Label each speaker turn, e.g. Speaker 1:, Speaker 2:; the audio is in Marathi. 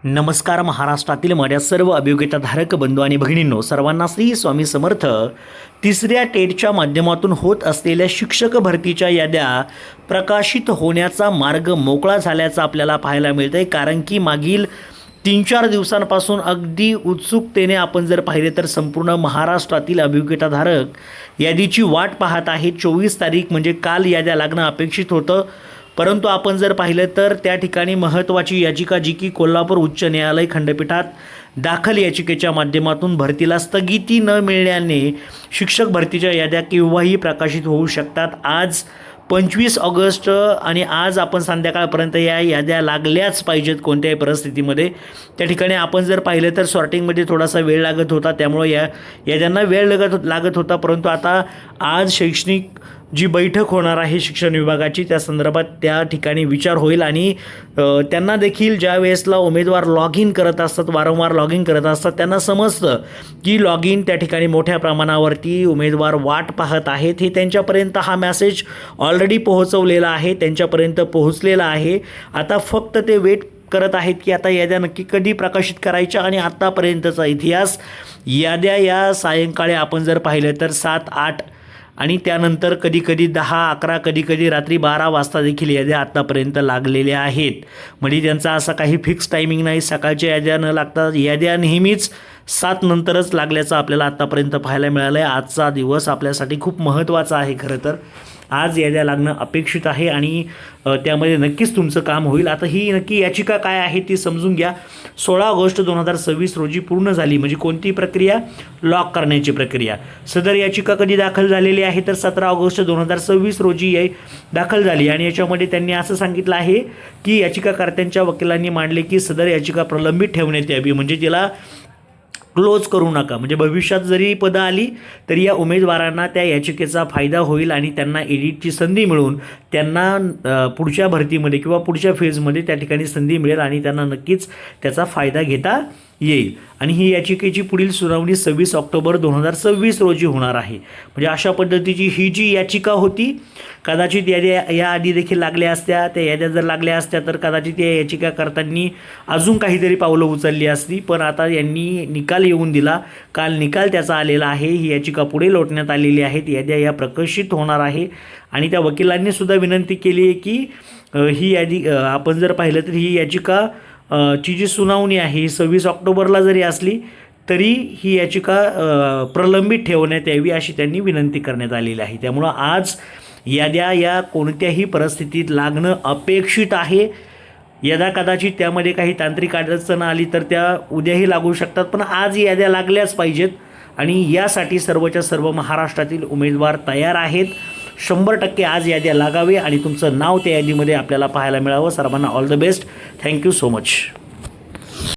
Speaker 1: नमस्कार. महाराष्ट्रातील माझ्या सर्व अभियोग्यताधारक बंधू आणि भगिनींनो, सर्वांना श्री स्वामी समर्थ. तिसऱ्या टेटच्या माध्यमातून होत असलेल्या शिक्षक भरतीच्या याद्या प्रकाशित होण्याचा मार्ग मोकळा झाल्याचा आपल्याला पाहायला मिळतं आहे. कारण की मागील 3-4 दिवसांपासून अगदी उत्सुकतेने आपण जर पाहिले तर संपूर्ण महाराष्ट्रातील अभियोग्यताधारक यादीची वाट पाहत आहेत. 24 तारीख म्हणजे काल याद्या लागणं अपेक्षित होतं, परंतु आपण जर पाहिलं तर त्या ठिकाणी महत्त्वाची याचिका जी की कोल्हापूर उच्च न्यायालय खंडपीठात दाखल याचिकेच्या माध्यमातून भरतीला स्थगिती न मिळाल्याने शिक्षक भरतीच्या याद्या केव्हाही प्रकाशित होऊ शकतात. आज 25 ऑगस्ट आणि आज आपण संध्याकाळपर्यंत या याद्या लागल्याच पाहिजेत कोणत्याही परिस्थितीमध्ये. त्या ठिकाणी आपण जर पाहिलं तर सॉर्टिंगमध्ये थोडासा वेळ लागत होता, त्यामुळे याद्यांना वेळ लागत होता. परंतु आता आज शैक्षणिक जी बैठक होणार आहे शिक्षण विभागाची, त्या संदर्भात त्या ठिकाणी विचार होईल आणि त्यांना देखील ज्या वेळेसला उमेदवार लॉग इन करत असतात, वारंवार लॉग इन करत असतात, त्यांना समजतं की लॉग इन त्या ठिकाणी मोठ्या प्रमाणावरती उमेदवार वाट पाहत आहेत. हे त्यांच्यापर्यंत हा मेसेज ऑलरेडी पोहोचवलेला आहे, त्यांच्यापर्यंत पोहोचलेला आहे. आता फक्त ते वेट करत आहेत की आता याद्या नक्की कधी प्रकाशित करायच्या. आणि आत्तापर्यंतचा इतिहास, याद्या या सायंकाळी आपण जर पाहिलं तर 7-8 आणि त्यानंतर कधीकधी 10-11, कधीकधी रात्री 12 वाजता देखील याद्या आत्तापर्यंत लागलेल्या आहेत. म्हणजे त्यांचा असा काही फिक्स टायमिंग नाही. सकाळच्या याद्या न लागता याद्या नेहमीच 7 नंतरच लागल्याचं आपल्याला आत्तापर्यंत पाहायला मिळालं आहे. आजचा दिवस आपल्यासाठी खूप महत्त्वाचा आहे. खरं तर आज याद्या लागणं अपेक्षित आहे आणि त्यामध्ये नक्कीच तुमचं काम होईल. आता ही नक्की याचिका काय आहे ती समजून घ्या. 16 ऑगस्ट 2026 रोजी पूर्ण झाली. म्हणजे कोणती प्रक्रिया? लॉक करण्याची प्रक्रिया. सदर याचिका कधी दाखल झालेली आहे तर 17 ऑगस्ट 2026 रोजी दाखल झाली. आणि याच्यामध्ये त्यांनी असं सांगितलं आहे की याचिकाकर्त्यांच्या वकिलांनी मांडले की सदर याचिका प्रलंबित ठेवण्यात यावी, म्हणजे तिला क्लोज करू नका. म्हणजे भविष्यात जरी पदं आली तरी या उमेदवारांना त्या याचिकेचा फायदा होईल आणि त्यांना एडिटची संधी मिळून त्यांना पुढच्या भरतीमध्ये किंवा पुढच्या फेजमध्ये त्या ठिकाणी संधी मिळेल आणि त्यांना नक्कीच त्याचा फायदा घेता येईल. आणि ही याचिकेची पुढील सुनावणी 26 ऑक्टोबर 2026 रोजी होणार आहे. म्हणजे अशा पद्धतीची ही जी याचिका होती, कदाचित याद्या याआधी देखील लागल्या असत्या. त्या याद्या जर लागल्या असत्या तर कदाचित या याचिकाकर्त्यांनी अजून काहीतरी पावलं उचलली असती. पण आता यांनी निकाल येऊन दिला. काल निकाल त्याचा आलेला आहे. ही याचिका पुढे लोटण्यात आलेली आहेत. याद्या या प्रकाशित होणार आहे. आणि त्या वकिलांनी सुद्धा विनंती केली आहे की ही यादी आपण जर पाहिलं तर ही याचिका ची जी सुनावणी आहे ही 26 ऑक्टोबरला जरी असली तरी ही याचिका प्रलंबित ठेवण्यात यावी अशी त्यांनी विनंती करण्यात आलेली आहे. त्यामुळं आज याद्या या कोणत्याही परिस्थितीत लागणं अपेक्षित आहे. यदा कदाचित त्यामध्ये काही तांत्रिक अडचण आली तर त्या उद्याही लागू शकतात, पण आज याद्या लागल्याच पाहिजेत. आणि यासाठी सर्वच्या सर्व महाराष्ट्रातील उमेदवार तयार आहेत. 100% आज याद्या लागावे आणि तुमचं नाव त्या यादीमध्ये आपल्याला पाहायला मिळावं. सर्वांना all the best. Thank you so much.